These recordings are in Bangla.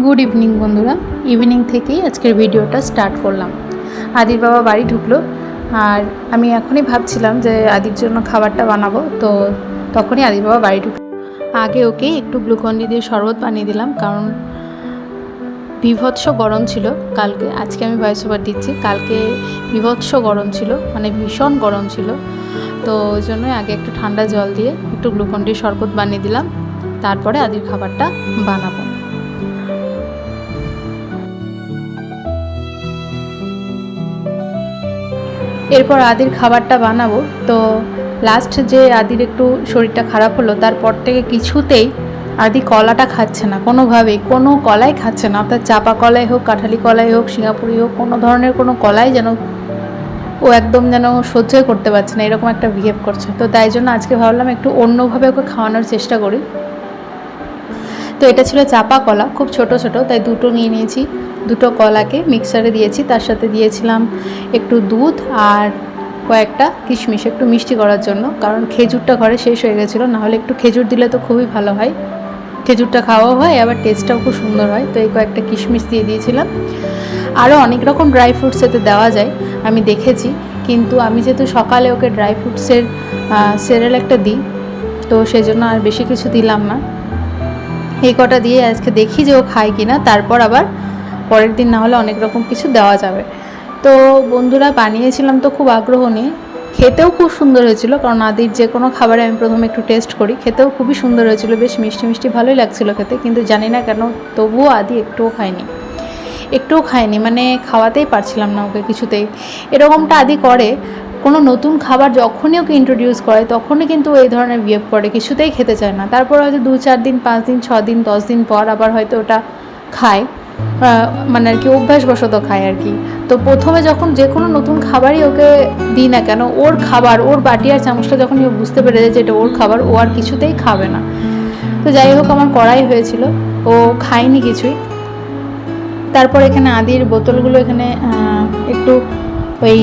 গুড ইভিনিং বন্ধুরা। ইভিনিং থেকেই আজকের ভিডিওটা স্টার্ট করলাম। আদির বাবা বাড়ি ঢুকলো আর আমি এখনই ভাবছিলাম যে আদির জন্য খাবারটা বানাবো, তো তখনই আদির বাবা বাড়ি ঢুকলো। আগে ওকে একটু গ্লুকন্ডি দিয়ে শরবত বানিয়ে দিলাম, কারণ বিভৎস গরম ছিল কালকে। আজকে আমি ভয়েস ওভার দিচ্ছি, কালকে বিভৎস গরম ছিল, মানে ভীষণ গরম ছিল। তো ওই জন্যই আগে একটু ঠান্ডা জল দিয়ে একটু গ্লুকন্ডির শরবত বানিয়ে দিলাম, তারপরে আদির খাবারটা বানাবো। এরপর আদির খাবারটা বানাবো। তো লাস্ট যে আদির একটু শরীরটা খারাপ হলো, তারপর থেকে কিছুতেই আদি কলাটা খাচ্ছে না, কোনোভাবেই কোনো কলাই খাচ্ছে না। অর্থাৎ চাপা কলাই হোক, কাঁঠালি কলাই হোক, সিঙ্গাপুরি হোক, কোনো ধরনের কোনো কলাই যেন ও একদম যেন সহ্যই করতে পারছে না, এরকম একটা বিহেভ করছে। তো তাই জন্য আজকে ভাবলাম একটু অন্যভাবে ওকে খাওয়ানোর চেষ্টা করি। তো এটা ছিল চাপা কলা, খুব ছোট ছোট, তাই দুটো নিয়ে নিয়েছি। দুটো কলাকে মিক্সারে দিয়েছি, তার সাথে দিয়েছিলাম একটু দুধ আর কয়েকটা কিশমিশ, একটু মিষ্টি করার জন্য, কারণ খেজুরটা ঘরে শেষ হয়ে গেছিলো। নাহলে একটু খেজুর দিলে তো খুবই ভালো হয়, খেজুরটা খাওয়াও হয়, আবার টেস্টটাও খুব সুন্দর হয়। তো এই কয়েকটা কিশমিশ দিয়ে দিয়েছিলাম। আরও অনেক রকম ড্রাই ফ্রুটস এতে দেওয়া যায়, আমি দেখেছি, কিন্তু আমি যেহেতু সকালে ওকে ড্রাই ফ্রুটসের সেরেল একটা দিই, তো সেই জন্য আর বেশি কিছু দিলাম না। এই কটা দিয়ে আজকে দেখি যে ও খায় কি না, তারপর আবার পরের দিন না হলে অনেক রকম কিছু দেওয়া যাবে। তো বন্ধুরা, বানিয়েছিলাম তো খুব আগ্রহ নিয়ে, খেতেও খুব সুন্দর হয়েছিল, কারণ আদির যে কোনো খাবারে আমি প্রথমে একটু টেস্ট করি, খেতেও খুবই সুন্দর হয়েছিল, বেশ মিষ্টি মিষ্টি ভালোই লাগছিলো খেতে। কিন্তু জানি না কেন তবুও আদি একটুও খায়নি, মানে খাওয়াতেই পারছিলাম না ওকে কিছুতেই। এরকমটা আদি করে, কোনো নতুন খাবার যখনই ওকে ইন্ট্রোডিউস করে তখনই কিন্তু এই ধরনের বিহেভ করে, কিছুতেই খেতে চায় না। তারপর হয়তো 2-4 দিন, 5 দিন, 6 দিন, 10 দিন পর আবার হয়তো ওটা খায়, মানে আর কি অভ্যাসবশত খায় আর কি। তো প্রথমে যখন যে কোনো নতুন খাবারই ওকে দিই না কেন, ওর খাবার, ওর বাটি আর চামচটা যখন ও বুঝতে পেরে যায় যে এটা ওর খাবার, ও আর কিছুতেই খাবে না। তো যাই হোক, আমার করাই হয়েছিল, ও খায়নি কিছুই। তারপর এখানে আদির বোতলগুলো এখানে একটু ওই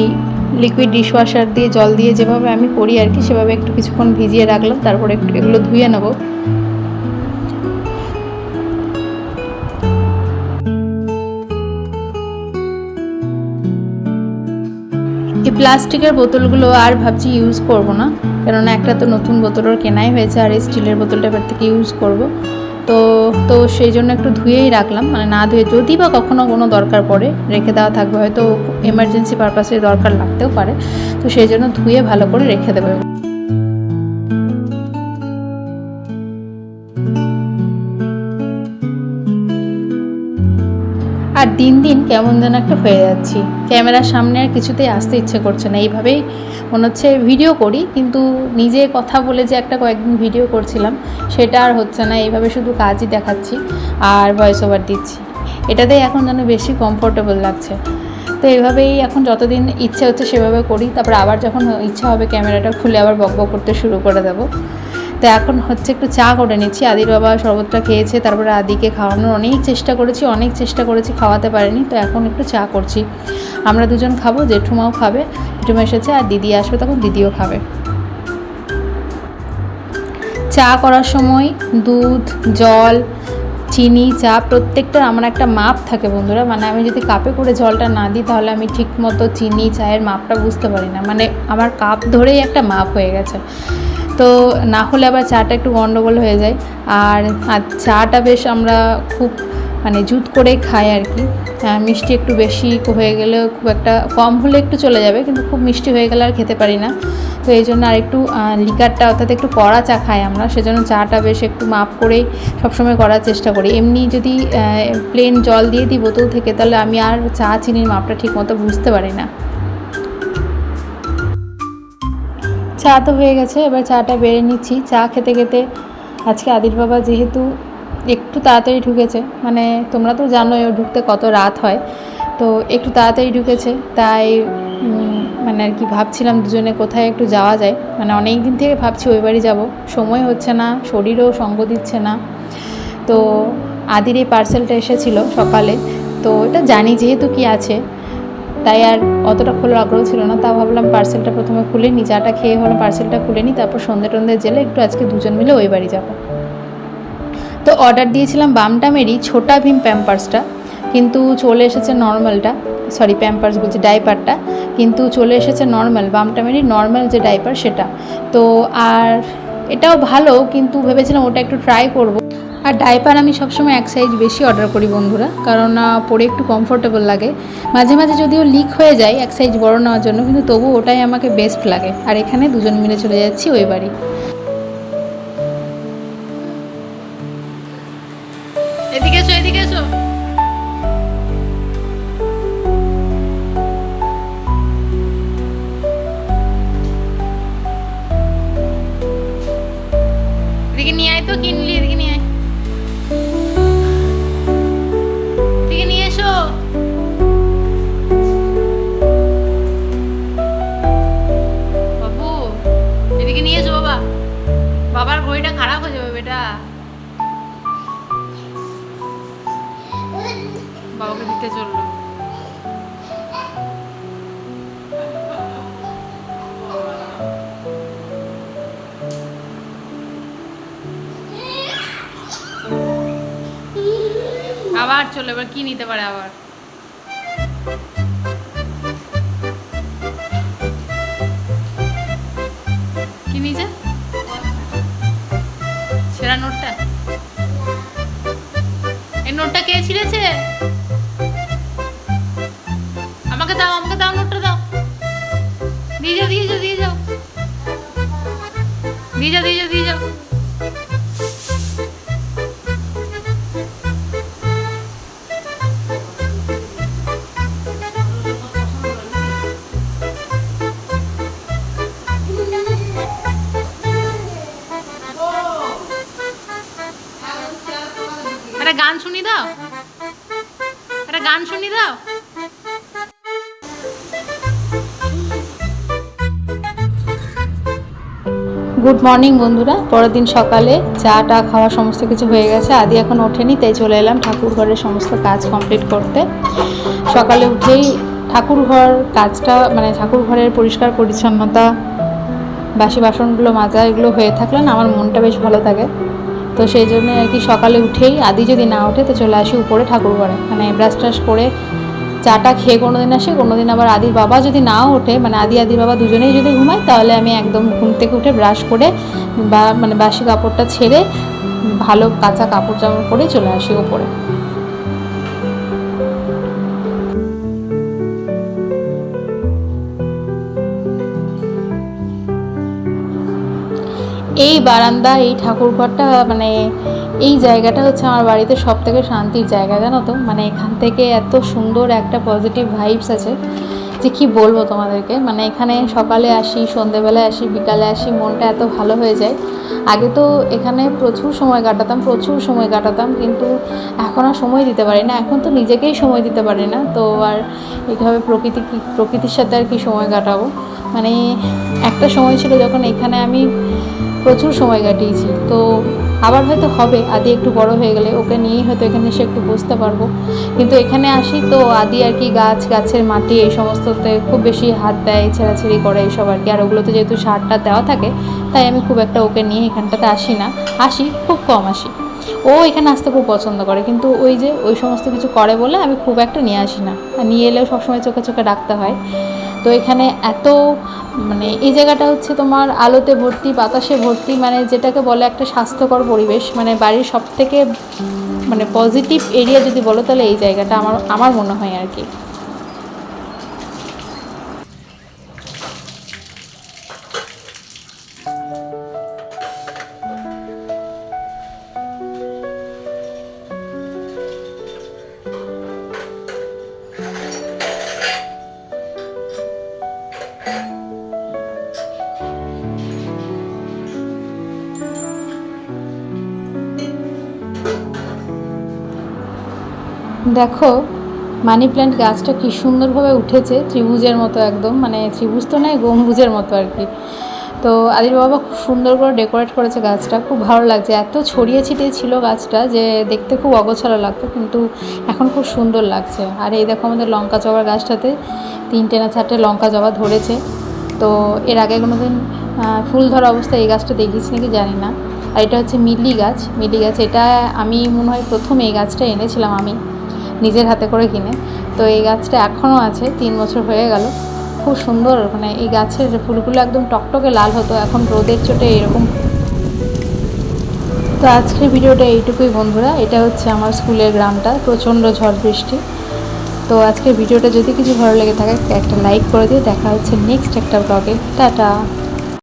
লিকুইড ডিশওয়াশার দিয়ে জল দিয়ে যেভাবে আমি করি আর কি, সেভাবে একটু কিছুক্ষণ ভিজিয়ে রাখলাম, তারপরে একটু এগুলো ধুয়ে নেব। এই প্লাস্টিকের বোতলগুলো আর ভাবছি ইউজ করব না, কেননা একটা তো নতুন বোতলের কেনাই হয়েছে, আর এই স্টিলের বোতলটা এবার থেকে ইউজ করব। তো সেই জন্য একটু ধুয়েই রাখলাম, মানে না ধুয়ে যদি বা কখনও কোনো দরকার পড়ে রেখে দেওয়া থাকবে, হয়তো এমার্জেন্সি পারপাসে দরকার লাগতেও পারে, তো সেই জন্য ধুয়ে ভালো করে রেখে দেবে। আর দিন দিন কেমন যেন একটা হয়ে যাচ্ছি, ক্যামেরার সামনে আর কিছুতেই আসতে ইচ্ছে করছে না। এইভাবেই মনে হচ্ছে ভিডিও করি, কিন্তু নিজে কথা বলে যে একটা কয়েকদিন ভিডিও করছিলাম, সেটা আর হচ্ছে না। এইভাবে শুধু কাজই দেখাচ্ছি আর ভয়েস ওভার দিচ্ছি, এটাতেই এখন যেন বেশি কমফোর্টেবল লাগছে। তো এইভাবেই এখন যতদিন ইচ্ছে হচ্ছে সেভাবে করি, তারপর আবার যখন ইচ্ছা হবে ক্যামেরাটা খুলে আবার বকবক করতে শুরু করে দেবো। তো এখন হচ্ছে একটু চা করে নিচ্ছি। আদির বাবা শরবতটা খেয়েছে, তারপরে আদিকে খাওয়ানোর অনেক চেষ্টা করেছি, খাওয়াতে পারিনি। তো এখন একটু চা করছি, আমরা দুজন খাবো, জেঠুমাও খাবে, জেঠুমা এসেছে, আর দিদি আসবে, তখন দিদিও খাবে। চা করার সময় দুধ, জল, চিনি, চা প্রত্যেকটার আমার একটা মাপ থাকে বন্ধুরা, মানে আমি যদি কাপে করে জলটা না দিই তাহলে আমি ঠিক মতো চিনি, চায়ের মাপটা বুঝতে পারি না, মানে আমার কাপ ধরেই একটা মাপ হয়ে গেছে। তো না হলে আবার চাটা একটু গন্ডগোল হয়ে যায়। আর চাটা বেশ আমরা খুব মানে জুত করে খাই আর কি। মিষ্টি একটু বেশি হয়ে গেলে, খুব একটা কম হলে একটু চলে যাবে, কিন্তু খুব মিষ্টি হয়ে গেলে আর খেতে পারি না। তো এই জন্য আর একটু লিকারটা, অর্থাৎ একটু কড়া চা খাই আমরা, সেজন্য চাটা বেশ একটু মাপ করেই সবসময় করার চেষ্টা করি। এমনি যদি প্লেন জল দিয়ে দিই বোতল থেকে, তাহলে আমি আর চা চিনির মাপটা ঠিক মতো বুঝতে পারি না। চা তো হয়ে গেছে, এবার চাটা বেড়ে নিচ্ছি। চা খেতে খেতে আজকে আদির বাবা যেহেতু একটু তাড়াতাড়ি ঢুকেছে, মানে তোমরা তো জানোই ও ঢুকতে কত রাত হয়, তো একটু তাড়াতাড়ি ঢুকেছে, তাই মানে আর কি ভাবছিলাম দুজনে কোথায় একটু যাওয়া যায়, মানে অনেক দিন থেকে ভাবছি ওই বাড়ি যাবো, সময় হচ্ছে না, শরীরও সঙ্গ দিচ্ছে না। তো আদির এই পার্সেলটা এসেছিলো সকালে, তো এটা জানি যেহেতু কি আছে, তাই আর অতটা খোলার আগ্রহ ছিল না। তা ভাবলাম পার্সেলটা প্রথমে খুলে নিই, চাটা খেয়ে হলো পার্সেলটা খুলে নিই, তারপর সন্ধে টন্ধে জেলে একটু আজকে দুজন মিলে ওই বাড়ি যাব। তো অর্ডার দিয়েছিলাম বামটামেরই ছোটা ভীম প্যাম্পার্সটা, কিন্তু চলে এসেছে নর্মালটা, সরি প্যাম্পার্স বলছি, ডাইপারটা, কিন্তু চলে এসেছে নর্মাল, বামটামেরই নর্মাল যে ডাইপার সেটা। তো আর এটাও ভালো, কিন্তু ভেবেছিলাম ওটা একটু ট্রাই করব। আর ডাইপার আমি সবসময় এক সাইজ বেশি অর্ডার করি বন্ধুরা, কারণ পরে একটু কমফোর্টেবল লাগে। মাঝে মাঝে যদিও লিক হয়ে যায় এক সাইজ বড় নেওয়ার জন্য, কিন্তু তবু ওটাই আমাকে বেস্ট লাগে। আর এখানে দুজন মিলে চলে যাচ্ছি ওই বাড়ি। এদিকে এসো, এদিকে এসো। এদিকে নিয়ে আয় তো, কিনলি, এদিকে নিয়ে আয়, এদিকে নিয়ে এসো। বাবু এদিকে নিয়ে এসো বাবা, বাবার ঘড়িটা খারাপ হয়ে যাবে বেটা। বাবাকে দিতে চললো। আবার চলো, এবার কি নিতে পারে আবার? কি নিয়েছে? সেরা নোটটা? এই নোটটা কে ছিঁড়েছে? আমাকে দাও, আমাকে দাও, নোটটা দাও। দিয়ে যাও, দিয়ে যাও, দিয়ে যাও, দিয়ে যাও, দিয়ে যাও, দিয়ে যাও। একটা গান শুনি দাও, একটা গান শুনি দাও। গুড মর্নিং বন্ধুরা, পরের দিন সকালে চা টা খাওয়া সমস্ত কিছু হয়ে গেছে। আদি এখন ওঠেনি, তাই চলে এলাম ঠাকুর ঘরের সমস্ত কাজ কমপ্লিট করতে। সকালে উঠেই ঠাকুর ঘর কাজটা, মানে ঠাকুর ঘরের পরিষ্কার পরিচ্ছন্নতা, বাসি বাসনগুলো মাজা, এগুলো হয়ে থাকলে না আমার মনটা বেশ ভালো থাকে। তো সেই জন্য আর কি সকালে উঠেই, আদি যদি না ওঠে তো চলে আসি উপরে ঠাকুর ঘরে, মানে ব্রাশ ট্রাশ করে চাটা খেয়ে কোনো দিন আসি, কোনো দিন আবার আদির বাবা যদি নাও ওঠে, মানে আদির বাবা দুজনেই যদি ঘুমায়, তাহলে আমি একদম ঘুম থেকে উঠে ব্রাশ করে বা মানে বাসি কাপড়টা ছেড়ে ভালো কাঁচা কাপড় জামা পরে চলে আসি উপরে। এই বারান্দা, এই ঠাকুরঘরটা, মানে এই জায়গাটা হচ্ছে আমার বাড়িতে সব থেকে শান্তির জায়গা, জানো তো। মানে এখান থেকে এত সুন্দর একটা পজিটিভ ভাইবস আছে যে কি বলবো তোমাদেরকে। মানে এখানে সকালে আসি, সন্ধেবেলায় আসি, বিকালে আসি, মনটা এত ভালো হয়ে যায়। আগে তো এখানে প্রচুর সময় কাটাতাম, কিন্তু এখন আর সময় দিতে পারি না। এখন তো নিজেকেই সময় দিতে পারি না, তো আর এইভাবে প্রকৃতির সাথে আর কি সময় কাটাবো। মানে একটা সময় ছিল যখন এখানে আমি প্রচুর সময় কাটিয়েছি। তো আবার হয়তো হবে, আদি একটু বড় হয়ে গেলে ওকে নিয়েই হয়তো এখানে এসে একটু বসতে পারবো। কিন্তু এখানে আসি তো আদি আর কি গাছের মাটি এই সমস্ততে খুব বেশি হাত দেয়, ছেঁড়াছেড়ি করে এইসব আর কি। আর ওগুলোতে যেহেতু সারটা দেওয়া থাকে, তাই আমি খুব একটা ওকে নিয়ে এখানটাতে আসি না, আসি খুব কম আসি। ও এখানে আসতে খুব পছন্দ করে, কিন্তু ওই সমস্ত কিছু করে বলে আমি খুব একটা নিয়ে আসি না। আর নিয়ে এলেও সবসময় চোখে চোখে রাখতে হয়। তো এখানে এত, মানে এই জায়গাটা হচ্ছে তোমার আলোতে ভর্তি, বাতাসে ভর্তি, মানে যেটাকে বলে একটা স্বাস্থ্যকর পরিবেশ। মানে বাড়ির সব থেকে মানে পজিটিভ এরিয়া যদি বলো, তাহলে এই জায়গাটা আমার মনে হয় আর কি। দেখো মানি প্ল্যান্ট গাছটা কি সুন্দরভাবে উঠেছে, ত্রিভুজের মতো একদম, মানে ত্রিভুজ তো নয়, গম্বুজের মতো আর কি। তো আদির বাবা খুব সুন্দর করে ডেকোরেট করেছে গাছটা, খুব ভালো লাগছে। এত ছড়িয়ে ছিটিয়ে ছিল গাছটা যে দেখতে খুব অগোছালো লাগতো, কিন্তু এখন খুব সুন্দর লাগছে। আর এই দেখো আমাদের লঙ্কা জবার গাছটাতে 3টে না 4টে লঙ্কা জবা ধরেছে। তো এর আগে কোনো দিন ফুল ধরা অবস্থায় এই গাছটা দেখিয়েছি নাকি জানি না। আর এটা হচ্ছে মিলি গাছ। এটা আমি মনে হয় প্রথম এই গাছটা এনেছিলাম আমি নিজের হাতে করে কিনে। তো এই গাছটা এখনও আছে, 3 বছর হয়ে গেল। খুব সুন্দর, মানে এই গাছের ফুলগুলো একদম টকটকে লাল হতো, এখন রোদের চোটে এরকম। তো আজকের ভিডিওটা এইটুকুই বন্ধুরা। এটা হচ্ছে আমার স্কুলের গ্রামটা, প্রচণ্ড ঝড় বৃষ্টি। তো আজকের ভিডিওটা যদি কিছু ভালো লেগে থাকে একটা লাইক করে দিয়ে দেখা হচ্ছে নেক্সট একটা ব্লগে। টাটা।